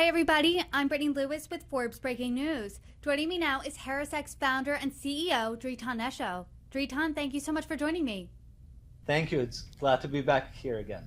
Hi, everybody. I'm Brittany Lewis with Forbes Breaking News. Joining me now is HarrisX founder and CEO, Dritan Nesho. Dritan, thank you so much for joining me. Thank you. It's glad to be back here again.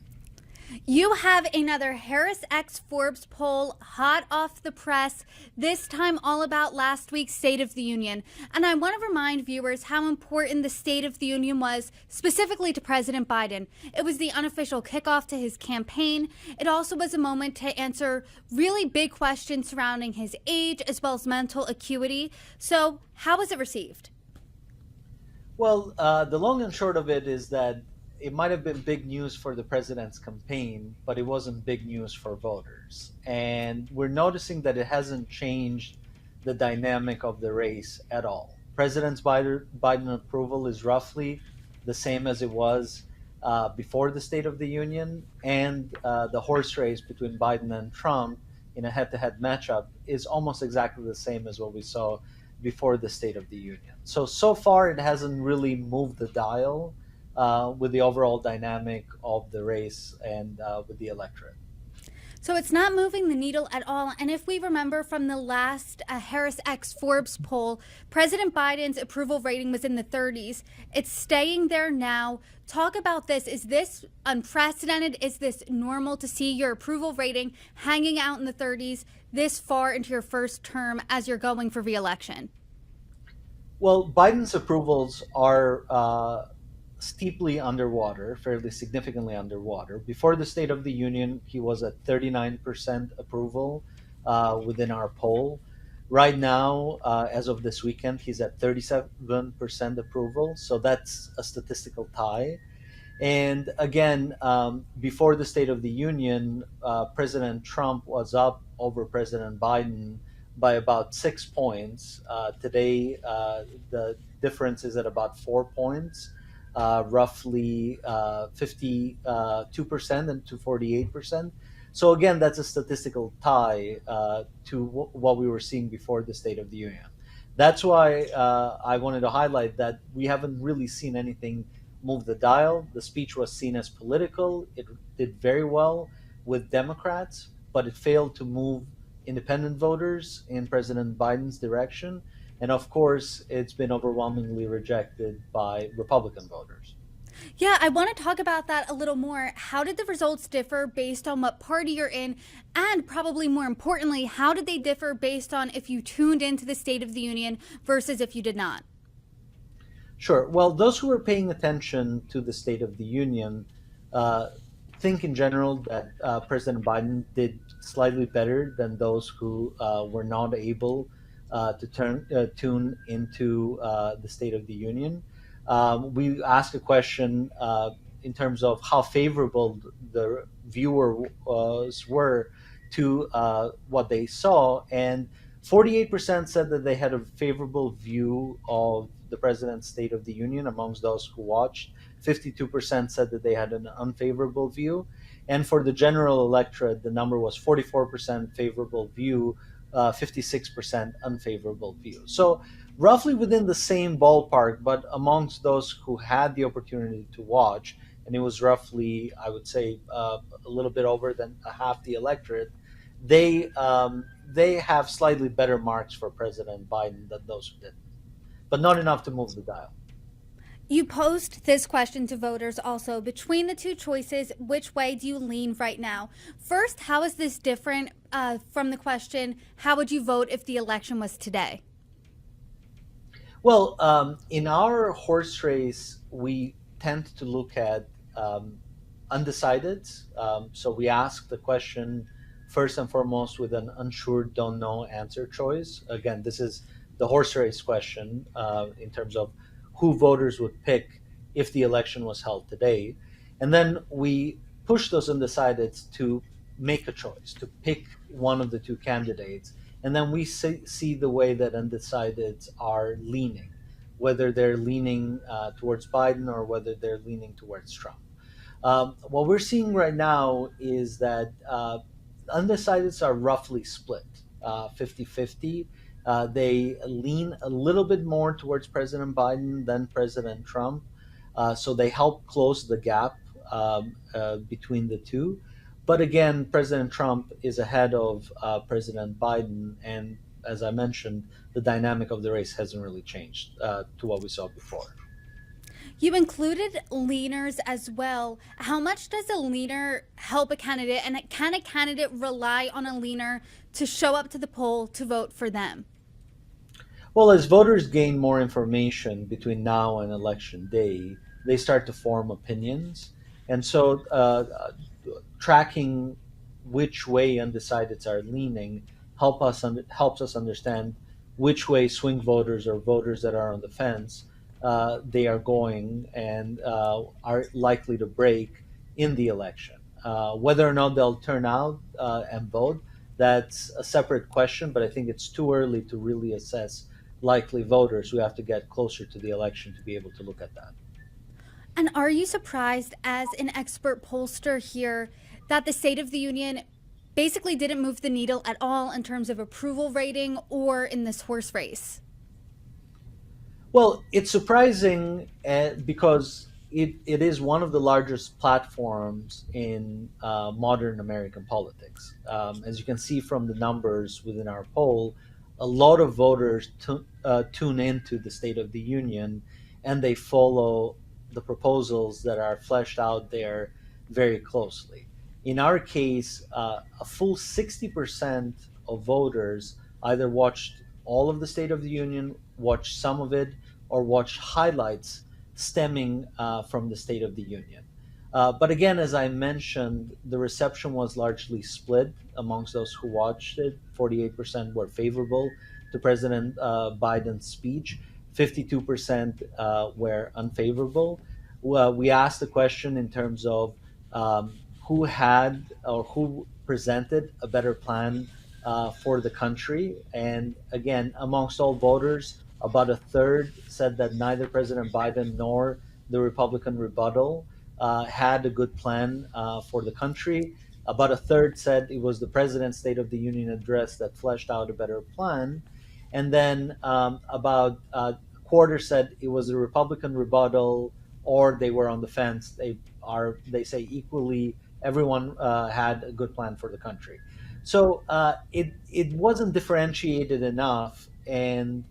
You have another HarrisX Forbes poll hot off the press, this time all about last week's State of the Union. And I want to remind viewers how important the State of the Union was, specifically to President Biden. It was the unofficial kickoff to his campaign. It also was a moment to answer really big questions surrounding his age as well as mental acuity. So, how was it received? Well, the long and short of it is that it might have been big news for the president's campaign, but it wasn't big news for voters. And we're noticing that it hasn't changed the dynamic of the race at all. President Biden approval is roughly the same as it was before the State of the Union, and the horse race between Biden and Trump in a head-to-head matchup is almost exactly the same as what we saw before the State of the Union. So far, it hasn't really moved the dial with the overall dynamic of the race and with the electorate. So it's not moving the needle at all. And if we remember from the last HarrisX Forbes poll, President Biden's approval rating was in the 30s. It's staying there now. Talk about this. Is this unprecedented? Is this normal to see your approval rating hanging out in the 30s this far into your first term as you're going for re-election? Well, Biden's approvals are steeply underwater, fairly significantly underwater. Before the State of the Union, he was at 39% approval within our poll. Right now, as of this weekend, he's at 37% approval. So that's a statistical tie. And again, before the State of the Union, President Trump was up over President Biden by about 6 points. Today, the difference is at about 4 points, roughly 52% and to 48%. So again, that's a statistical tie to what we were seeing before the State of the Union. That's why I wanted to highlight that we haven't really seen anything move the dial. The speech was seen as political. It did very well with Democrats, but it failed to move independent voters in President Biden's direction. And of course, it's been overwhelmingly rejected by Republican voters. Yeah, I want to talk about that a little more. How did the results differ based on what party you're in? And probably more importantly, how did they differ based on if you tuned into the State of the Union versus if you did not? Sure. Well, those who are paying attention to the State of the Union uh, think in general that President Biden did slightly better than those who were not able to tune into the State of the Union. We asked a question in terms of how favorable the viewers were to what they saw, and 48% said that they had a favorable view of the president's State of the Union amongst those who watched. 52% said that they had an unfavorable view. And for the general electorate, the number was 44% favorable view, 56% unfavorable view. So, roughly within the same ballpark, but amongst those who had the opportunity to watch, and it was roughly, I would say, a little bit over than half the electorate, they have slightly better marks for President Biden than those who didn't, but not enough to move the dial. You posed this question to voters also. Between the two choices, which way do you lean right now? First, how is this different from the question, how would you vote if the election was today? Well, in our horse race, we tend to look at undecideds. So we ask the question first and foremost with an unsure, don't know answer choice. Again, this is the horse race question in terms of who voters would pick if the election was held today. And then we push those undecideds to make a choice, to pick one of the two candidates. And then we see the way that undecideds are leaning, whether they're leaning towards Biden or whether they're leaning towards Trump. What we're seeing right now is that undecideds are roughly split 50 50. They lean a little bit more towards President Biden than President Trump. So they help close the gap between the two. But again, President Trump is ahead of President Biden, and as I mentioned, the dynamic of the race hasn't really changed to what we saw before. You included leaners as well. How much does a leaner help a candidate, and can a candidate rely on a leaner to show up to the poll to vote for them? Well, as voters gain more information between now and election day, they start to form opinions. And so, tracking which way undecideds are leaning helps us understand which way swing voters or voters that are on the fence they are going and are likely to break in the election. Whether or not they'll turn out and vote, that's a separate question, but I think it's too early to really assess likely voters. We have to get closer to the election to be able to look at that. And are you surprised, as an expert pollster here, that the State of the Union basically didn't move the needle at all in terms of approval rating or in this horse race? Well, it's surprising because it is one of the largest platforms in modern American politics. As you can see from the numbers within our poll, a lot of voters tune into the State of the Union and they follow the proposals that are fleshed out there very closely. In our case, a full 60% of voters either watched all of the State of the Union, watched some of it, or watched highlights stemming from the State of the Union. But again, as I mentioned, the reception was largely split amongst those who watched it. 48% were favorable to President Biden's speech, 52% were unfavorable. We asked the question in terms of who had or who presented a better plan for the country. And again, amongst all voters, about a third said that neither President Biden nor the Republican rebuttal had a good plan for the country. About a third said it was the president's State of the Union address that fleshed out a better plan. And then about a quarter said it was the Republican rebuttal or they were on the fence. They say equally, everyone had a good plan for the country. So it wasn't differentiated enough, and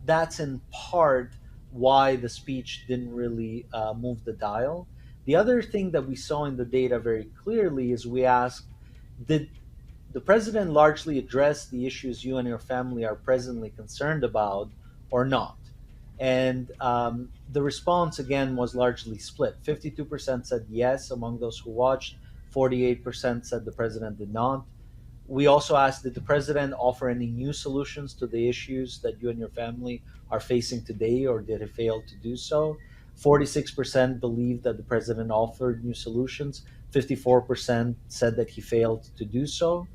that's in part why the speech didn't really move the dial. The other thing that we saw in the data very clearly is we asked, did the president largely address the issues you and your family are presently concerned about or not? And the response again was largely split. 52% said yes among those who watched, 48% said the president did not. We also asked, did the president offer any new solutions to the issues that you and your family are facing today, or did he fail to do so? 46% believed that the president offered new solutions. 54% said that he failed to do so.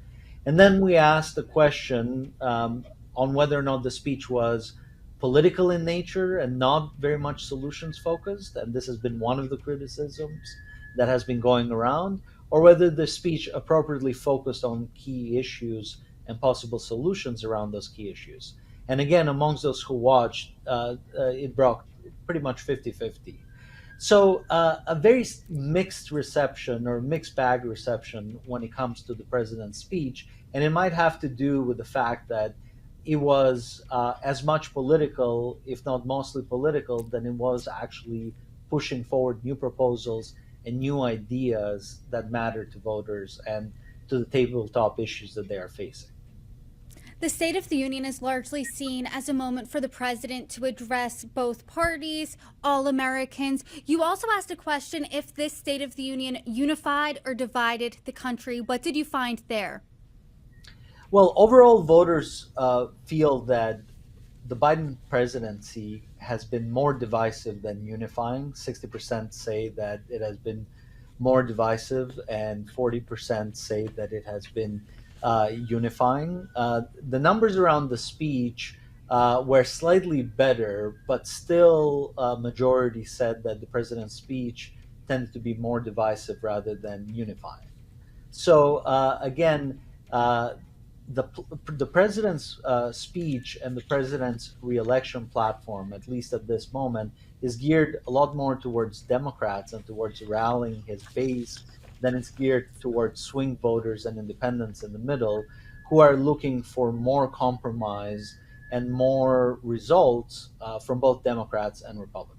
And then we asked the question on whether or not the speech was political in nature and not very much solutions focused. And this has been one of the criticisms that has been going around, or whether the speech appropriately focused on key issues and possible solutions around those key issues. And again, amongst those who watched, it brought pretty much 50-50. So a very mixed reception or mixed bag reception when it comes to the president's speech. And it might have to do with the fact that it was as much political, if not mostly political, than it was actually pushing forward new proposals and new ideas that matter to voters and to the tabletop issues that they are facing. The State of the Union is largely seen as a moment for the president to address both parties, all Americans. You also asked a question if this State of the Union unified or divided the country. What did you find there? Well, overall, voters feel that the Biden presidency has been more divisive than unifying. 60% say that it has been more divisive, and 40% say that it has been unifying. The numbers around the speech were slightly better, but still a majority said that the president's speech tended to be more divisive rather than unifying. So again, the president's speech and the president's reelection platform, at least at this moment, is geared a lot more towards Democrats and towards rallying his base then it's geared towards swing voters and independents in the middle who are looking for more compromise and more results from both Democrats and Republicans.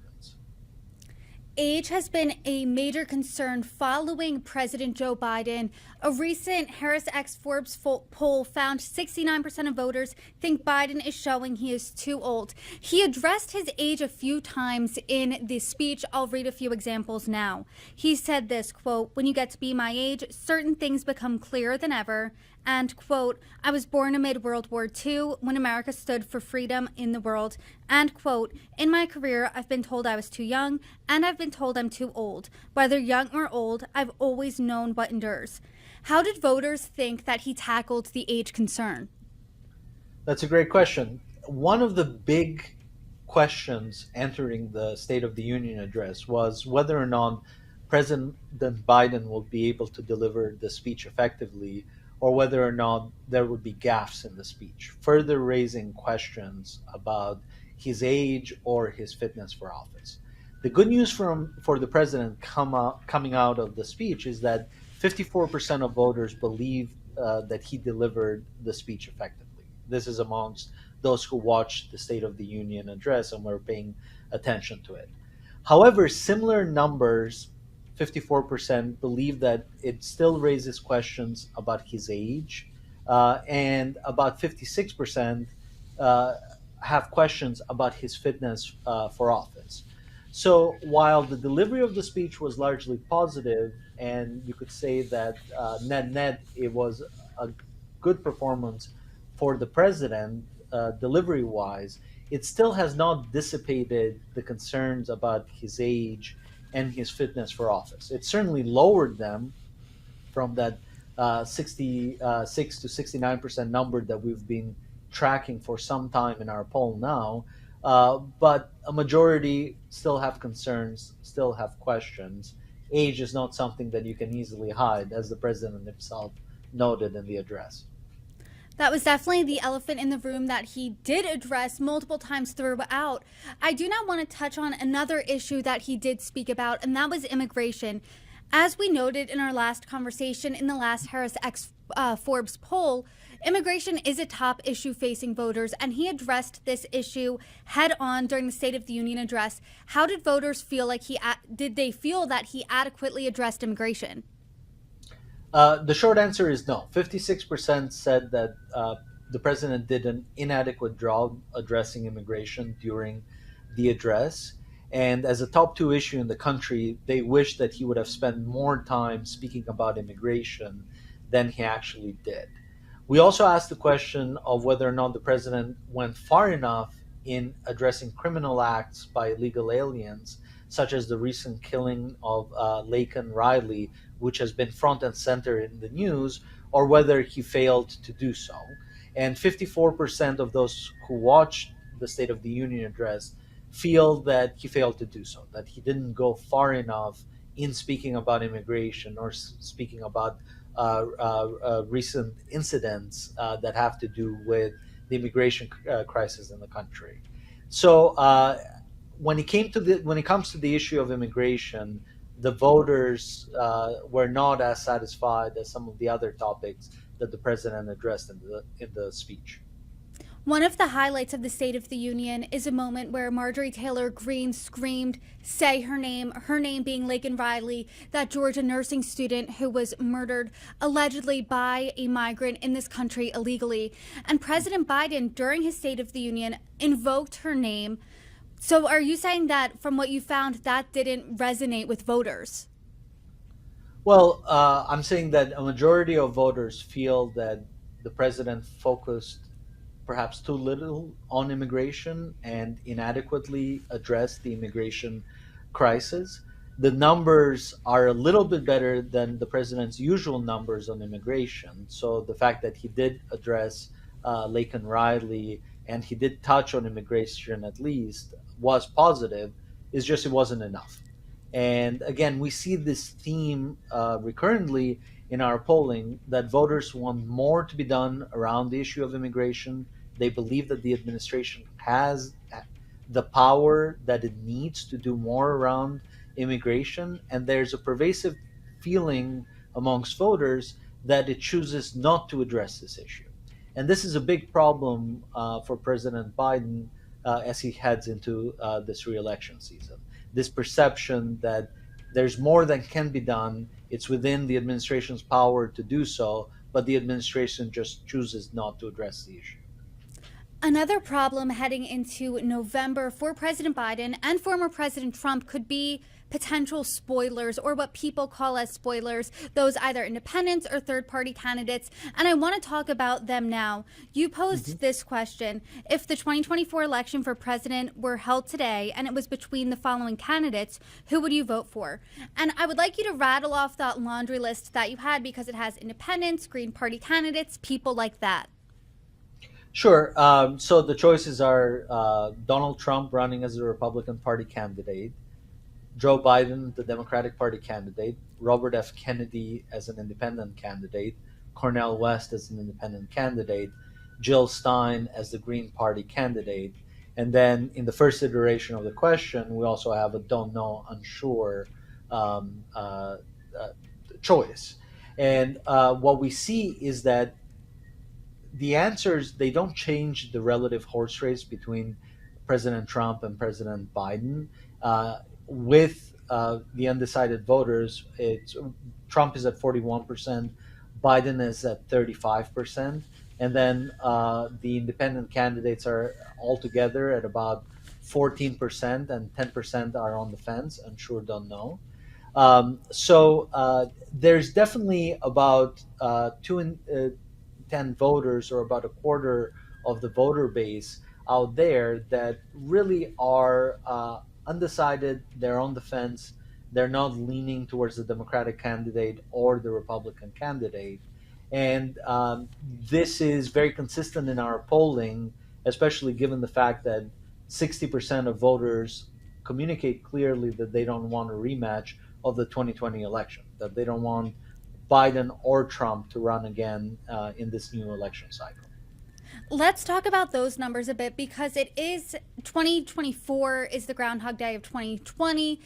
Age has been a major concern following President Joe Biden. A recent HarrisX Forbes poll found 69% of voters think Biden is showing he is too old. He addressed his age a few times in the speech. I'll read a few examples now. He said this, quote, "When you get to be my age, certain things become clearer than ever." And, quote, "I was born amid World War II when America stood for freedom in the world." And, quote, "In my career, I've been told I was too young and I've been told I'm too old. Whether young or old, I've always known what endures." How did voters think that he tackled the age concern? That's a great question. One of the big questions entering the State of the Union address was whether or not President Biden will be able to deliver the speech effectively, or whether or not there would be gaffes in the speech, further raising questions about his age or his fitness for office. The good news for the president coming out of the speech is that 54% of voters believe that he delivered the speech effectively. This is amongst those who watched the State of the Union address and were paying attention to it. However, similar numbers, 54%, believe that it still raises questions about his age, and about 56% uh, have questions about his fitness for office. So while the delivery of the speech was largely positive, and you could say that net net it was a good performance for the president delivery wise, it still has not dissipated the concerns about his age and his fitness for office. It certainly lowered them from that 66 to 69% number that we've been tracking for some time in our poll now. But a majority still have concerns, still have questions. Age is not something that you can easily hide, as the president himself noted in the address. That was definitely the elephant in the room that he did address multiple times throughout. I do not want to touch on another issue that he did speak about, and that was immigration. As we noted in our last conversation in the last HarrisX Forbes poll, immigration is a top issue facing voters, and he addressed this issue head on during the State of the Union address. How did voters feel like did they feel that he adequately addressed immigration? The short answer is no. 56% said that the president did an inadequate job addressing immigration during the address. And as a top two issue in the country, they wish that he would have spent more time speaking about immigration than he actually did. We also asked the question of whether or not the president went far enough in addressing criminal acts by illegal aliens, such as the recent killing of Lakan Riley, which has been front and center in the news, or whether he failed to do so. And 54% of those who watched the State of the Union address feel that he failed to do so, that he didn't go far enough in speaking about immigration or speaking about recent incidents that have to do with the immigration crisis in the country. So when it comes to the issue of immigration, the voters were not as satisfied as some of the other topics that the president addressed in the speech. One of the highlights of the State of the Union is a moment where Marjorie Taylor Greene screamed, "Say her name being Lakan Riley, that Georgia nursing student who was murdered allegedly by a migrant in this country illegally." And President Biden, during his State of the Union, invoked her name. So are you saying that from what you found, that didn't resonate with voters? Well, I'm saying that a majority of voters feel that the president focused perhaps too little on immigration and inadequately addressed the immigration crisis. The numbers are a little bit better than the president's usual numbers on immigration. So the fact that he did address Laken Riley and he did touch on immigration at least was positive. It's just it wasn't enough. And again, we see this theme recurrently in our polling that voters want more to be done around the issue of immigration. They believe that the administration has the power that it needs to do more around immigration. And there's a pervasive feeling amongst voters that it chooses not to address this issue. And this is a big problem for President Biden as he heads into this reelection season. This perception that there's more that can be done, it's within the administration's power to do so, but the administration just chooses not to address the issue. Another problem heading into November for President Biden and former President Trump could be potential spoilers, or what people call as spoilers, those either independents or third-party candidates. And I want to talk about them now. You posed this question: if the 2024 election for president were held today and it was between the following candidates, who would you vote for? And I would like you to rattle off that laundry list that you had, because it has independents, Green Party candidates, people like that. Sure. So the choices are Donald Trump running as a Republican Party candidate, Joe Biden, the Democratic Party candidate, Robert F. Kennedy as an independent candidate, Cornel West as an independent candidate, Jill Stein as the Green Party candidate. And then in the first iteration of the question, we also have a don't know, unsure choice. And what we see is that the answers, they don't change the relative horse race between President Trump and President Biden. With the undecided voters, Trump is at 41%, Biden is at 35%, and then the independent candidates are altogether at about 14%, and 10% are on the fence, unsure, don't know. So there's definitely about 10 voters, or about a quarter of the voter base out there, that really are undecided. They're on the fence. They're not leaning towards the Democratic candidate or the Republican candidate. And this is very consistent in our polling, especially given the fact that 60% of voters communicate clearly that they don't want a rematch of the 2020 election, that they don't want Biden or Trump to run again in this new election cycle. Let's talk about those numbers a bit, because it is 2024 is the Groundhog Day of 2020.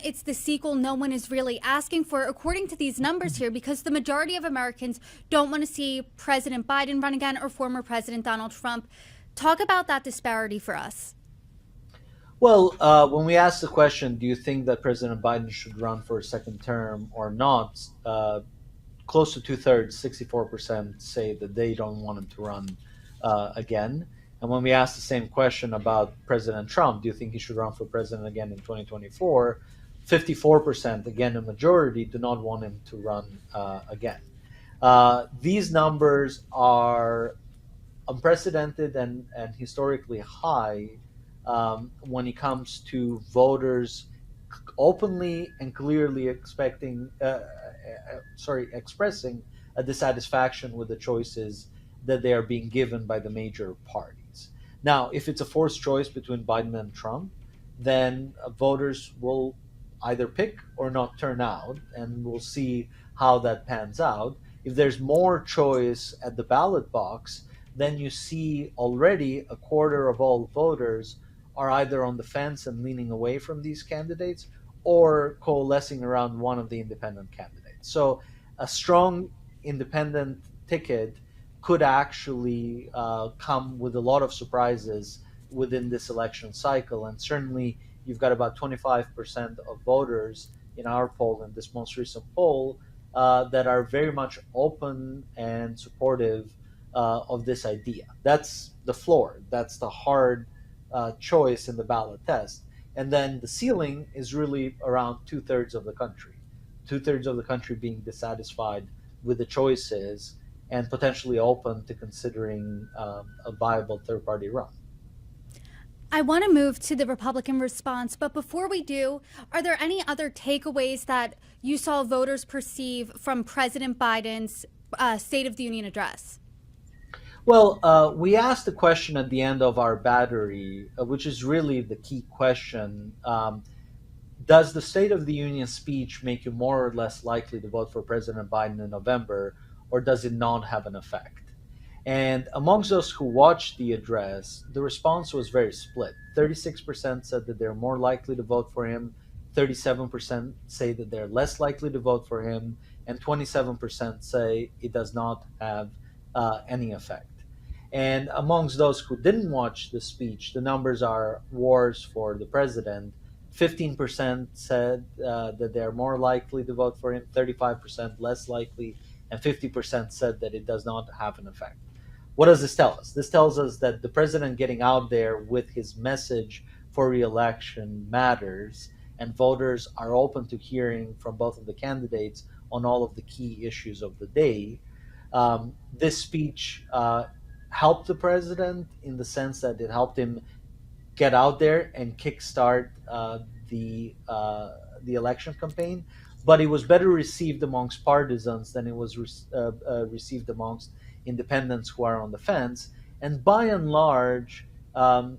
It's the sequel no one is really asking for, according to these numbers here, because the majority of Americans don't want to see President Biden run again or former President Donald Trump. Talk about that disparity for us. Well, when we ask the question, do you think that President Biden should run for a second term or not? Close to two-thirds, 64%, say that they don't want him to run again. And when we ask the same question about President Trump, do you think he should run for president again in 2024? 54%, again a majority, do not want him to run again. These numbers are unprecedented and historically high when it comes to voters openly and clearly expressing a dissatisfaction with the choices that they are being given by the major parties. Now, if it's a forced choice between Biden and Trump, then voters will either pick or not turn out, and we'll see how that pans out. If there's more choice at the ballot box, then you see already a quarter of all voters are either on the fence and leaning away from these candidates, or coalescing around one of the independent candidates. So a strong independent ticket could actually come with a lot of surprises within this election cycle. And certainly you've got about 25% of voters in our poll, in this most recent poll, that are very much open and supportive of this idea. That's the floor. That's the hard choice in the ballot test. And then the ceiling is really around two-thirds of the country. Two-thirds of the country being dissatisfied with the choices and potentially open to considering a viable third-party run. I want to move to the Republican response, but before we do, are there any other takeaways that you saw voters perceive from President Biden's State of the Union address? Well, we asked the question at the end of our battery, which is really the key question. Does the State of the Union speech make you more or less likely to vote for President Biden in November, or does it not have an effect? And amongst those who watched the address, the response was very split. 36% said that they're more likely to vote for him 37% say that they're less likely to vote for him, and 27% say it does not have any effect. And amongst those who didn't watch the speech, the numbers are worse for the president. 15% said that they're more likely to vote for him, 35% less likely, and 50% said that it does not have an effect. What does this tell us? This tells us that the president getting out there with his message for re-election matters, and voters are open to hearing from both of the candidates on all of the key issues of the day. This speech helped the president in the sense that it helped him get out there and kickstart the election campaign. But it was better received amongst partisans than it was received amongst independents who are on the fence. And by and large,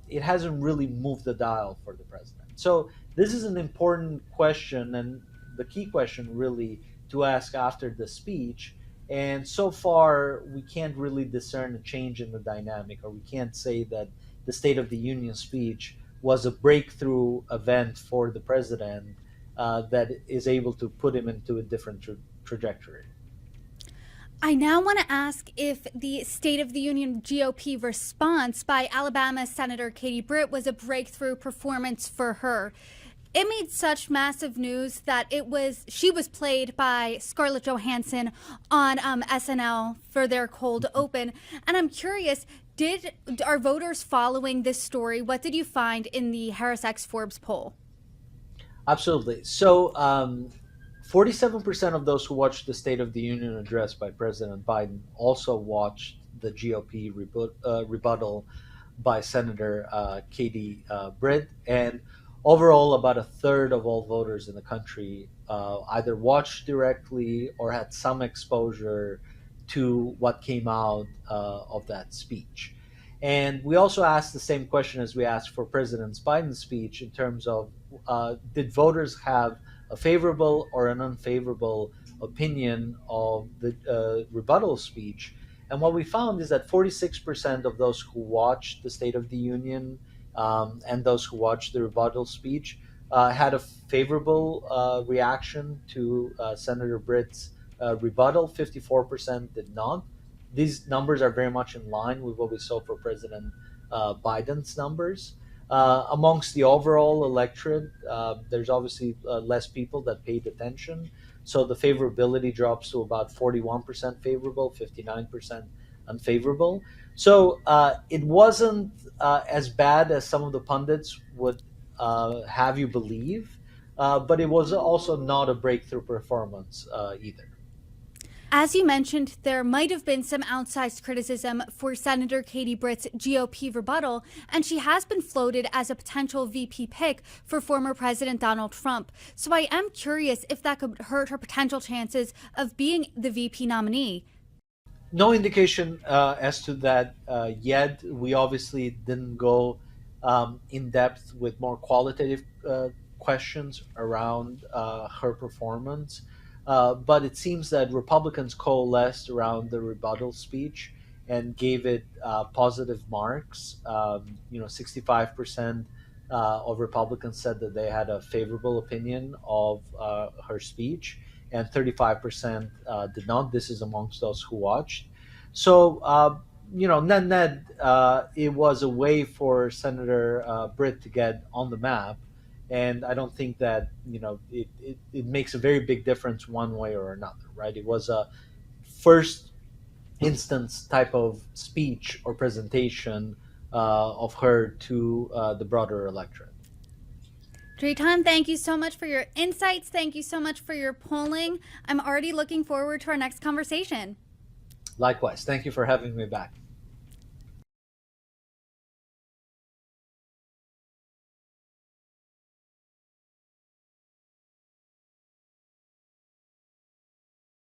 it hasn't really moved the dial for the president. So this is an important question, and the key question really to ask after the speech. And so far, we can't really discern a change in the dynamic, or we can't say that the State of the Union speech was a breakthrough event for the president that is able to put him into a different trajectory. I now want to ask if the State of the Union GOP response by Alabama Senator Katie Britt was a breakthrough performance for her. It made such massive news that she was played by Scarlett Johansson on SNL for their cold open. And I'm curious, are voters following this story? What did you find in the HarrisX Forbes poll? Absolutely. So 47% of those who watched the State of the Union address by President Biden also watched the GOP rebuttal by Senator Katie Britt. And overall, about a third of all voters in the country either watched directly or had some exposure to what came out of that speech. And we also asked the same question as we asked for President Biden's speech in terms of did voters have a favorable or an unfavorable opinion of the rebuttal speech? And what we found is that 46% of those who watched the State of the Union and those who watched the rebuttal speech had a favorable reaction to Senator Britt's rebuttal. 54% did not. These numbers are very much in line with what we saw for President Biden's numbers. Amongst the overall electorate, there's obviously less people that paid attention. So the favorability drops to about 41% favorable, 59% unfavorable. So it wasn't as bad as some of the pundits would have you believe, but it was also not a breakthrough performance either. As you mentioned, there might have been some outsized criticism for Senator Katie Britt's GOP rebuttal, and she has been floated as a potential VP pick for former President Donald Trump. So I am curious if that could hurt her potential chances of being the VP nominee. No indication as to that yet. We obviously didn't go in depth with more qualitative questions around her performance. But it seems that Republicans coalesced around the rebuttal speech and gave it positive marks. 65% of Republicans said that they had a favorable opinion of her speech, and 35% did not. This is amongst those who watched. So, net, it was a way for Senator Britt to get on the map. And I don't think that it makes a very big difference one way or another, right? It was a first instance type of speech or presentation of her to the broader electorate. Dritan, thank you so much for your insights. Thank you so much for your polling. I'm already looking forward to our next conversation. Likewise. Thank you for having me back.